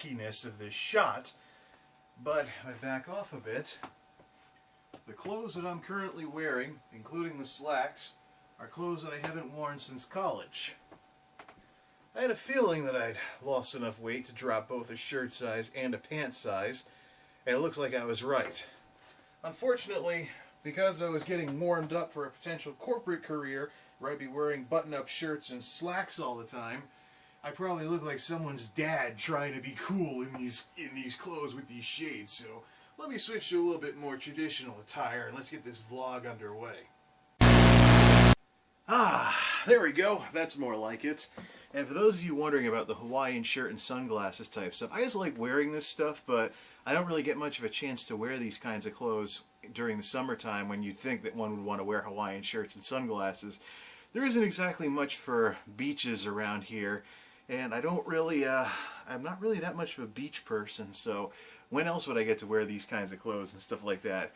wackiness of this shot. But if I back off a bit, the clothes that I'm currently wearing, including the slacks, are clothes that I haven't worn since college. I had a feeling that I'd lost enough weight to drop both a shirt size and a pant size, and it looks like I was right. Unfortunately, because I was getting warmed up for a potential corporate career where I'd be wearing button-up shirts and slacks all the time, I probably look like someone's dad trying to be cool in these clothes with these shades. So let me switch to a little bit more traditional attire and let's get this vlog underway. There we go. That's more like it. And for those of you wondering about the Hawaiian shirt and sunglasses type stuff, I just like wearing this stuff, but I don't really get much of a chance to wear these kinds of clothes during the summertime when you'd think that one would want to wear Hawaiian shirts and sunglasses. There isn't exactly much for beaches around here, and I'm not really that much of a beach person, so when else would I get to wear these kinds of clothes and stuff like that?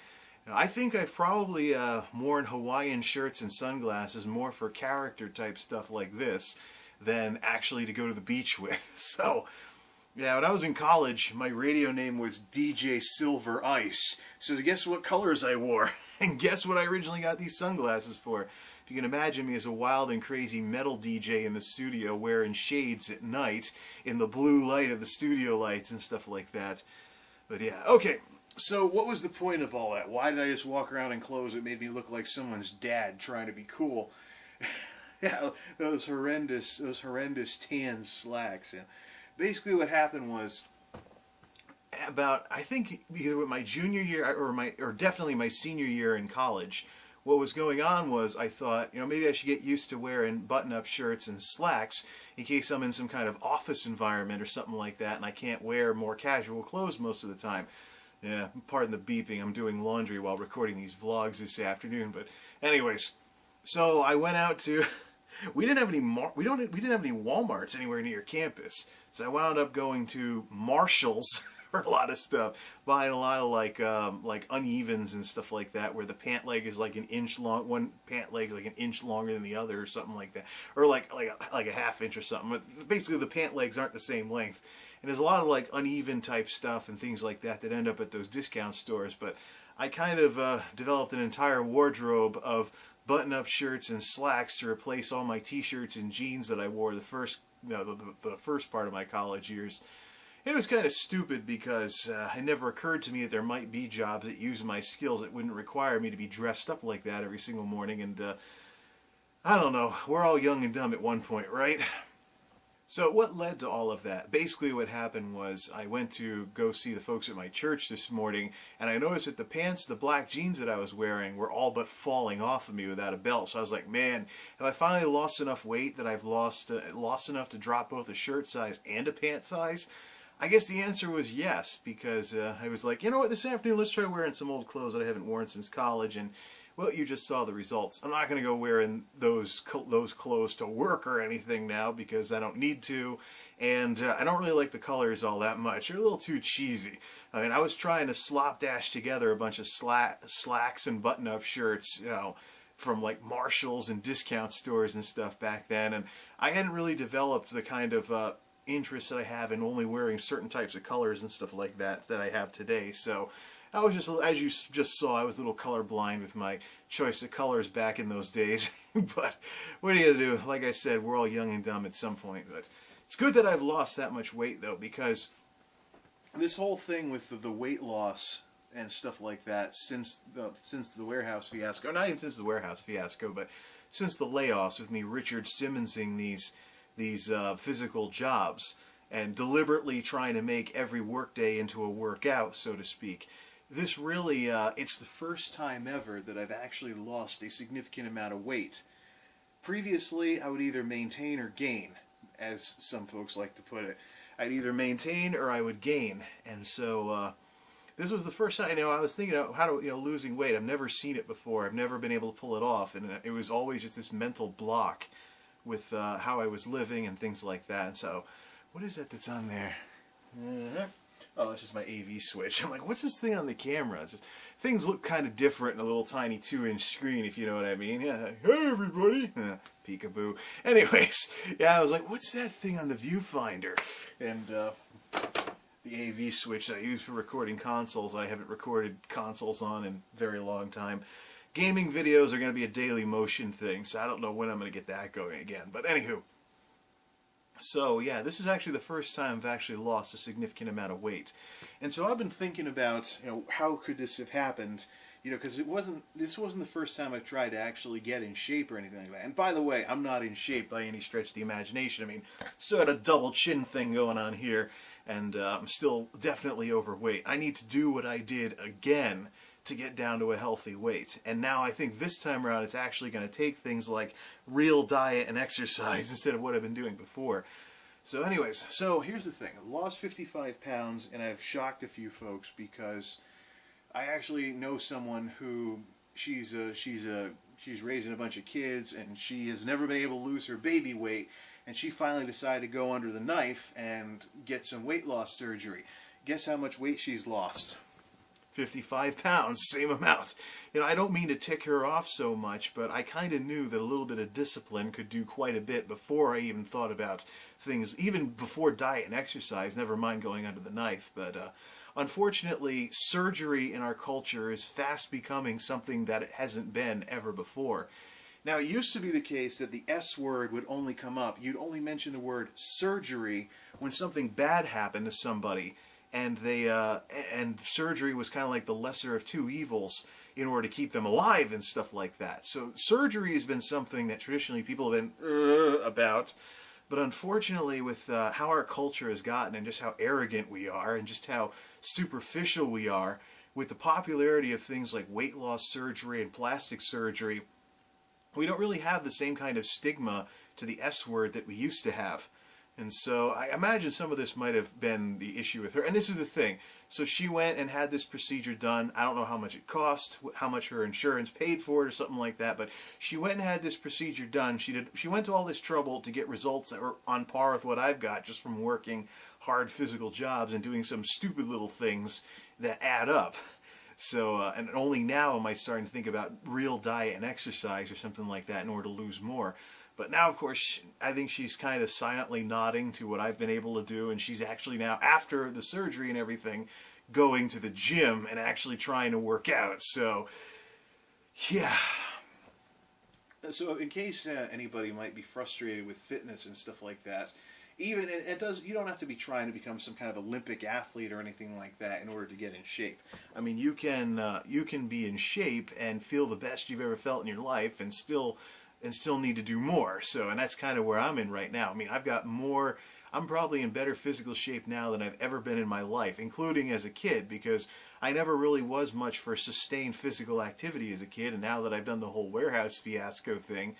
I think I've probably worn Hawaiian shirts and sunglasses more for character type stuff like this than actually to go to the beach with. So, yeah, when I was in college, my radio name was DJ Silver Ice. So guess what colors I wore? And guess what I originally got these sunglasses for? If you can imagine me as a wild and crazy metal DJ in the studio wearing shades at night in the blue light of the studio lights and stuff like that. But yeah, okay. So what was the point of all that? Why did I just walk around in clothes that made me look like someone's dad trying to be cool? Yeah, those horrendous tan slacks. Yeah. Basically what happened was, I think either with my junior year or definitely my senior year in college, what was going on was I thought, maybe I should get used to wearing button-up shirts and slacks in case I'm in some kind of office environment or something like that and I can't wear more casual clothes most of the time. Yeah, pardon the beeping, I'm doing laundry while recording these vlogs this afternoon, but anyways, so I went out to we didn't have any Walmarts anywhere near campus. So I wound up going to Marshall's for a lot of stuff, buying a lot of like unevens and stuff like that, where the pant leg is like an inch long, one pant leg is like an inch longer than the other, or something like that, or like a half inch or something. But basically, the pant legs aren't the same length, and there's a lot of like uneven type stuff and things like that that end up at those discount stores. But I kind of developed an entire wardrobe of button-up shirts and slacks to replace all my t-shirts and jeans that I wore the first part of my college years. It was kind of stupid because it never occurred to me that there might be jobs that use my skills that wouldn't require me to be dressed up like that every single morning, and I don't know, we're all young and dumb at one point, right? So what led to all of that? Basically what happened was I went to go see the folks at my church this morning, and I noticed that the black jeans that I was wearing were all but falling off of me without a belt. So I was like, man, have I finally lost enough weight that I've lost enough to drop both a shirt size and a pant size? I guess the answer was yes, because I was like, you know what, this afternoon let's try wearing some old clothes that I haven't worn since college, and well, you just saw the results. I'm not going to go wearing those clothes to work or anything now because I don't need to, and I don't really like the colors all that much. They're a little too cheesy. I mean, I was trying to slapdash together a bunch of slacks and button-up shirts, from like Marshalls and discount stores and stuff back then, and I hadn't really developed the kind of interest that I have in only wearing certain types of colors and stuff like that I have today. So I was just, as you just saw, I was a little colorblind with my choice of colors back in those days. But what are you going to do? Like I said, we're all young and dumb at some point. But it's good that I've lost that much weight, though, because this whole thing with the weight loss and stuff like that since the warehouse fiasco, not even since the warehouse fiasco, but since the layoffs with me Richard Simmonsing these physical jobs and deliberately trying to make every workday into a workout, so to speak. This really, it's the first time ever that I've actually lost a significant amount of weight. Previously, I would either maintain or gain, as some folks like to put it. I'd either maintain or I would gain, and so this was the first time. I was thinking of how to, losing weight. I've never seen it before. I've never been able to pull it off, and it was always just this mental block with how I was living and things like that. And so, what is that that's on there? Oh, that's just my AV switch. I'm like, what's this thing on the camera? It's just, things look kind of different in a little tiny 2-inch screen, if you know what I mean. Yeah, hey everybody, peekaboo. Anyways, yeah, I was like, what's that thing on the viewfinder? And the AV switch I use for recording consoles. I haven't recorded consoles on in a very long time. Gaming videos are going to be a daily motion thing, so I don't know when I'm going to get that going again. But anywho, so yeah, this is actually the first time I've actually lost a significant amount of weight. And so I've been thinking about, how could this have happened? Because this wasn't the first time I've tried to actually get in shape or anything like that. And by the way, I'm not in shape by any stretch of the imagination. I mean, still got a double chin thing going on here, and I'm still definitely overweight. I need to do what I did again to get down to a healthy weight. And now I think this time around it's actually going to take things like real diet and exercise instead of what I've been doing before. So anyways, so here's the thing. I lost 55 pounds, and I've shocked a few folks because I actually know someone who she's raising a bunch of kids, and she has never been able to lose her baby weight, and she finally decided to go under the knife and get some weight loss surgery. Guess how much weight she's lost? 55 pounds, same amount. I don't mean to tick her off so much, but I kind of knew that a little bit of discipline could do quite a bit before I even thought about things, even before diet and exercise, never mind going under the knife. But unfortunately, surgery in our culture is fast becoming something that it hasn't been ever before. Now, it used to be the case that the S word would only come up. You'd only mention the word surgery when something bad happened to somebody, and and surgery was kind of like the lesser of two evils in order to keep them alive and stuff like that. So surgery has been something that traditionally people have been about, but unfortunately with how our culture has gotten and just how arrogant we are and just how superficial we are, with the popularity of things like weight loss surgery and plastic surgery, we don't really have the same kind of stigma to the S word that we used to have. And so I imagine some of this might have been the issue with her. And this is the thing. So she went and had this procedure done. I don't know how much it cost, how much her insurance paid for it or something like that, but she went and had this procedure done. She went to all this trouble to get results that were on par with what I've got just from working hard physical jobs and doing some stupid little things that add up. So, and only now am I starting to think about real diet and exercise or something like that in order to lose more. But now, of course, I think she's kind of silently nodding to what I've been able to do, and she's actually now, after the surgery and everything, going to the gym and actually trying to work out. So, yeah. So in case anybody might be frustrated with fitness and stuff like that, you don't have to be trying to become some kind of Olympic athlete or anything like that in order to get in shape. I mean, you can be in shape and feel the best you've ever felt in your life and still need to do more. So, and that's kind of where I'm in right now. I mean, I'm probably in better physical shape now than I've ever been in my life, including as a kid, because I never really was much for sustained physical activity as a kid, and now that I've done the whole warehouse fiasco thing,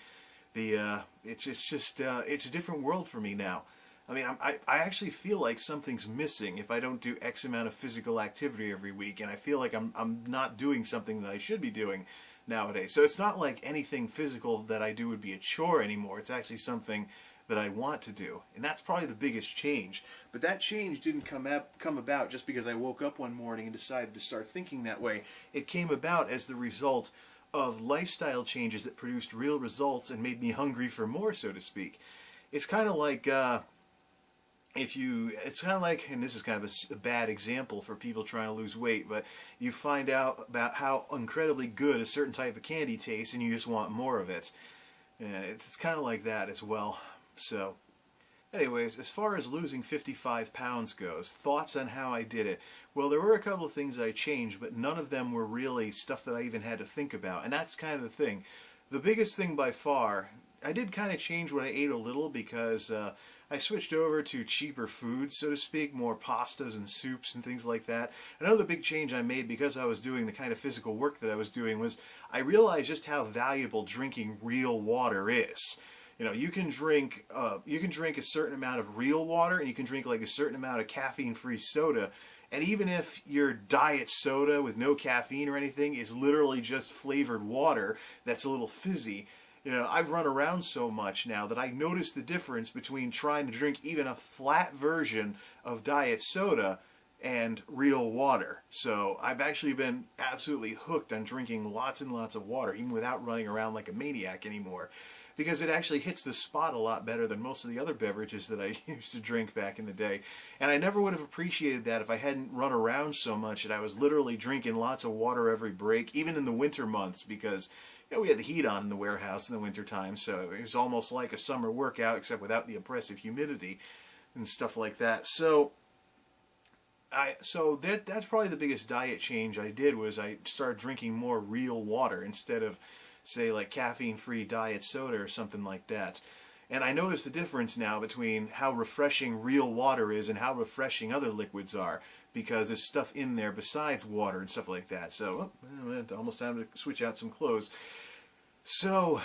it's a different world for me now. I mean, I actually feel like something's missing if I don't do X amount of physical activity every week, and I feel like I'm not doing something that I should be doing nowadays. So it's not like anything physical that I do would be a chore anymore. It's actually something that I want to do, and that's probably the biggest change. But that change didn't come about just because I woke up one morning and decided to start thinking that way. It came about as the result of lifestyle changes that produced real results and made me hungry for more, so to speak. It's kind of like and this is kind of a bad example for people trying to lose weight, but you find out about how incredibly good a certain type of candy tastes and you just want more of it. And it's kind of like that as well. So, anyways, as far as losing 55 pounds goes, thoughts on how I did it. Well, there were a couple of things that I changed, but none of them were really stuff that I even had to think about. And that's kind of the thing. The biggest thing by far, I did kind of change what I ate a little because I switched over to cheaper foods, so to speak, more pastas and soups and things like that. Another big change I made because I was doing the kind of physical work that I was doing was I realized just how valuable drinking real water is. You can drink a certain amount of real water, and you can drink like a certain amount of caffeine-free soda. And even if your diet soda with no caffeine or anything is literally just flavored water that's a little fizzy, I've run around so much now that I notice the difference between trying to drink even a flat version of diet soda and real water. So I've actually been absolutely hooked on drinking lots and lots of water, even without running around like a maniac anymore, because it actually hits the spot a lot better than most of the other beverages that I used to drink back in the day. And I never would have appreciated that if I hadn't run around so much and I was literally drinking lots of water every break, even in the winter months, because we had the heat on in the warehouse in the wintertime, so it was almost like a summer workout, except without the oppressive humidity and stuff like that. So that's probably the biggest diet change I did, was I started drinking more real water instead of, say, like caffeine-free diet soda or something like that. And I notice the difference now between how refreshing real water is and how refreshing other liquids are, because there's stuff in there besides water and stuff like that. So, almost time to switch out some clothes. So,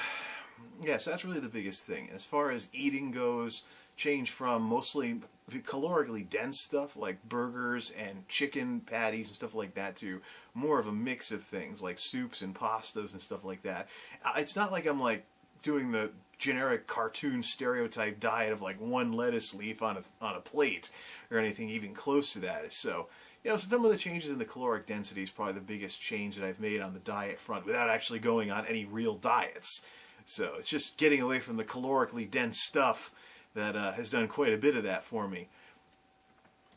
yes, that's really the biggest thing. As far as eating goes, change from mostly calorically dense stuff like burgers and chicken patties and stuff like that to more of a mix of things like soups and pastas and stuff like that. It's not like I'm like doing the generic cartoon stereotype diet of like one lettuce leaf on a plate or anything even close to that. So, so some of the changes in the caloric density is probably the biggest change that I've made on the diet front without actually going on any real diets. So it's just getting away from the calorically dense stuff that has done quite a bit of that for me.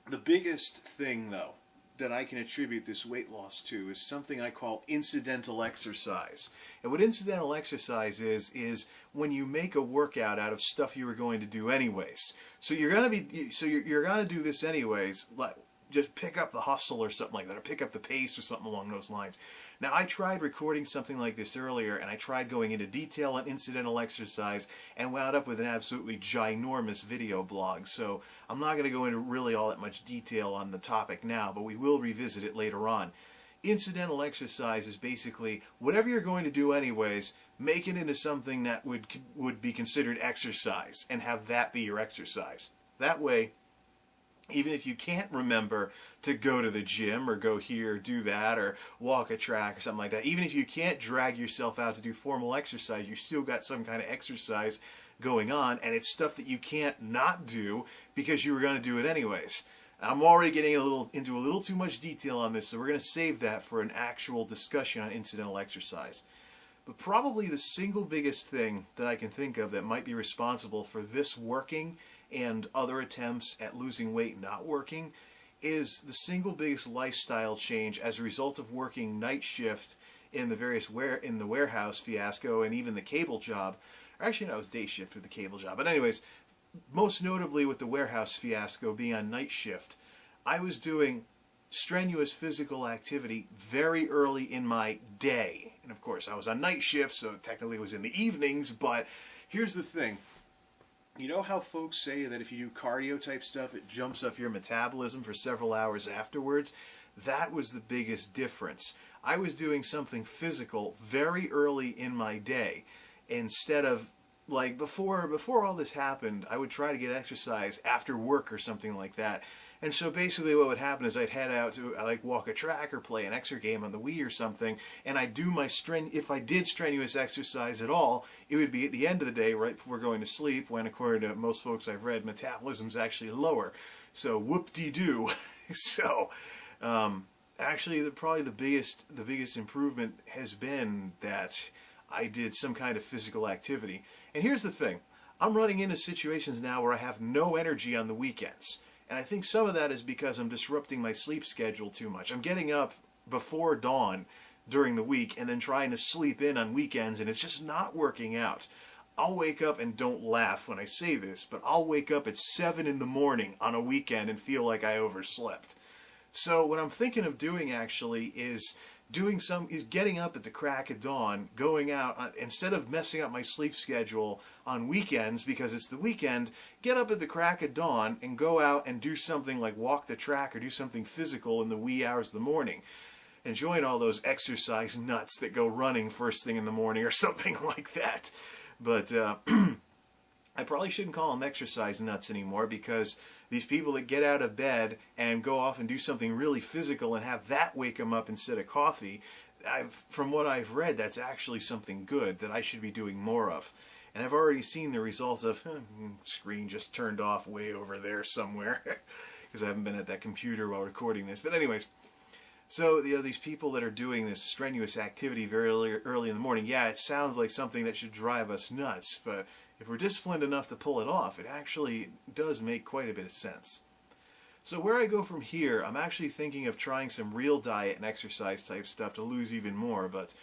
The biggest thing, though, that I can attribute this weight loss to is something I call incidental exercise. And what incidental exercise is when you make a workout out of stuff you were going to do anyways. So you're gonna do this anyways. Like, just pick up the hustle or something like that, or pick up the pace or something along those lines. Now, I tried recording something like this earlier, and I tried going into detail on incidental exercise, and wound up with an absolutely ginormous video blog. So I'm not going to go into really all that much detail on the topic now, but we will revisit it later on. Incidental exercise is basically whatever you're going to do anyways, make it into something that would be considered exercise, and have that be your exercise. That way, even if you can't remember to go to the gym or go here, do that, or walk a track or something like that, even if you can't drag yourself out to do formal exercise, you still got some kind of exercise going on, and it's stuff that you can't not do because you were going to do it anyways. I'm already getting into a little too much detail on this, so we're going to save that for an actual discussion on incidental exercise. But probably the single biggest thing that I can think of that might be responsible for this working and other attempts at losing weight not working is the single biggest lifestyle change as a result of working night shift in the warehouse fiasco and even the cable job. Actually, no, it was day shift with the cable job. But anyways, most notably with the warehouse fiasco being on night shift, I was doing strenuous physical activity very early in my day. And of course, I was on night shift, so technically it was in the evenings, but here's the thing. You know how folks say that if you do cardio type stuff, it jumps up your metabolism for several hours afterwards? That was the biggest difference. I was doing something physical very early in my day. Instead of, like, before all this happened, I would try to get exercise after work or something like that. And so basically what would happen is I'd head out to, walk a track or play an extra game on the Wii or something, and I'd do if I did strenuous exercise at all, it would be at the end of the day, right before going to sleep, when, according to most folks I've read, metabolism's actually lower. So whoop-de-doo. So, actually, probably the biggest improvement has been that I did some kind of physical activity. And here's the thing. I'm running into situations now where I have no energy on the weekends. And I think some of that is because I'm disrupting my sleep schedule too much. I'm getting up before dawn during the week and then trying to sleep in on weekends, and it's just not working out. I'll wake up, and don't laugh when I say this, but I'll wake up at 7 in the morning on a weekend and feel like I overslept. So what I'm thinking of doing actually is getting up at the crack of dawn, going out, instead of messing up my sleep schedule on weekends because it's the weekend, get up at the crack of dawn and go out and do something like walk the track or do something physical in the wee hours of the morning. And join all those exercise nuts that go running first thing in the morning or something like that. But I probably shouldn't call them exercise nuts anymore, because these people that get out of bed and go off and do something really physical and have that wake them up instead of coffee, from what I've read, that's actually something good that I should be doing more of. And I've already seen the results of, screen just turned off way over there somewhere. because I haven't been at that computer while recording this. But anyways, so these people that are doing this strenuous activity very early in the morning, yeah, it sounds like something that should drive us nuts, but if we're disciplined enough to pull it off, it actually does make quite a bit of sense. So where I go from here, I'm actually thinking of trying some real diet and exercise type stuff to lose even more, but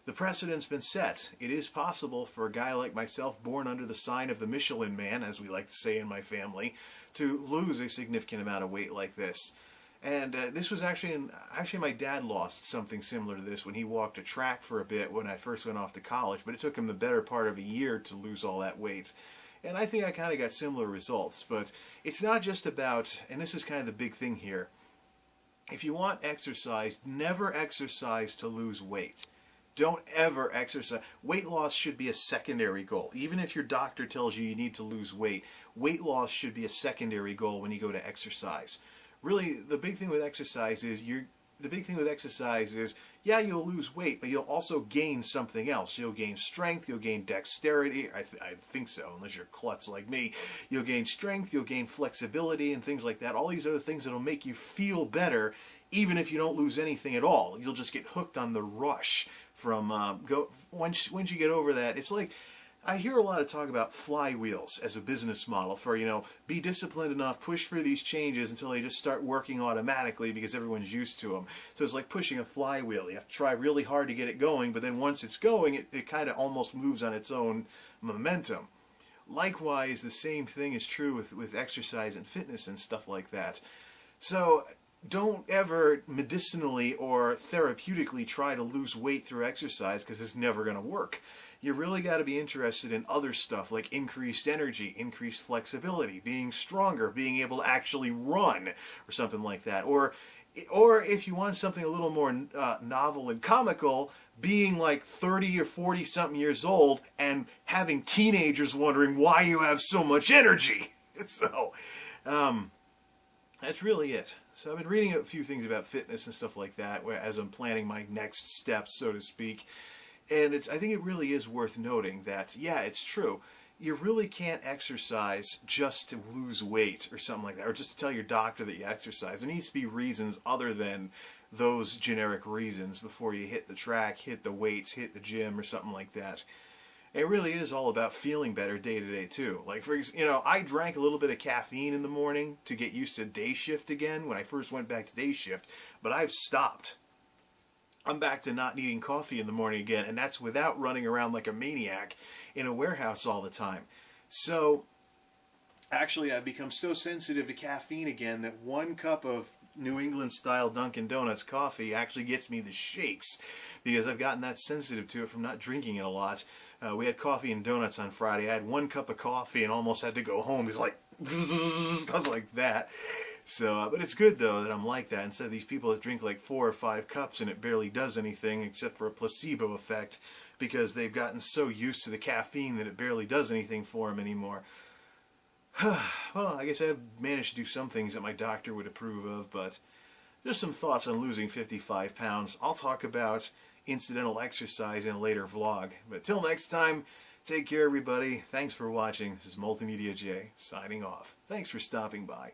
the precedent's been set. It is possible for a guy like myself, born under the sign of the Michelin Man, as we like to say in my family, to lose a significant amount of weight like this. And this was actually my dad lost something similar to this when he walked a track for a bit when I first went off to college, but it took him the better part of a year to lose all that weight. And I think I kind of got similar results, but it's not just about, and this is kind of the big thing here, if you want exercise, never exercise to lose weight. Don't ever exercise. Weight loss should be a secondary goal. Even if your doctor tells you you need to lose weight, weight loss should be a secondary goal when you go to exercise. Really, the big thing with exercise is yeah, you'll lose weight, but you'll also gain something else. You'll gain strength, you'll gain dexterity, I think so, unless you're klutz like me. You'll gain strength, you'll gain flexibility and things like that. All these other things that'll make you feel better, even if you don't lose anything at all. You'll just get hooked on the rush from, once you get over that, it's like, I hear a lot of talk about flywheels as a business model for, be disciplined enough, push for these changes until they just start working automatically because everyone's used to them. So it's like pushing a flywheel. You have to try really hard to get it going, but then once it's going, it kind of almost moves on its own momentum. Likewise, the same thing is true with exercise and fitness and stuff like that. So don't ever medicinally or therapeutically try to lose weight through exercise because it's never going to work. You really got to be interested in other stuff like increased energy, increased flexibility, being stronger, being able to actually run or something like that. Or if you want something a little more novel and comical, being like 30 or 40 something years old and having teenagers wondering why you have so much energy. So that's really it. So I've been reading a few things about fitness and stuff like that as I'm planning my next steps, so to speak. And I think it really is worth noting that, yeah, it's true. You really can't exercise just to lose weight or something like that, or just to tell your doctor that you exercise. There needs to be reasons other than those generic reasons before you hit the track, hit the weights, hit the gym, or something like that. It really is all about feeling better day to day too. Like, for example, I drank a little bit of caffeine in the morning to get used to day shift again when I first went back to day shift, but I've stopped. I'm back to not needing coffee in the morning again, and that's without running around like a maniac in a warehouse all the time. So, actually, I've become so sensitive to caffeine again that 1 cup of New England-style Dunkin' Donuts coffee actually gets me the shakes because I've gotten that sensitive to it from not drinking it a lot. We had coffee and donuts on Friday. I had 1 cup of coffee and almost had to go home. It's like, I was like that. So, but it's good though that I'm like that instead of these people that drink like 4 or 5 cups and it barely does anything except for a placebo effect because they've gotten so used to the caffeine that it barely does anything for them anymore. Well, I guess I've managed to do some things that my doctor would approve of, but just some thoughts on losing 55 pounds. I'll talk about incidental exercise in a later vlog. But till next time, take care everybody. Thanks for watching. This is MultimediaJay signing off. Thanks for stopping by.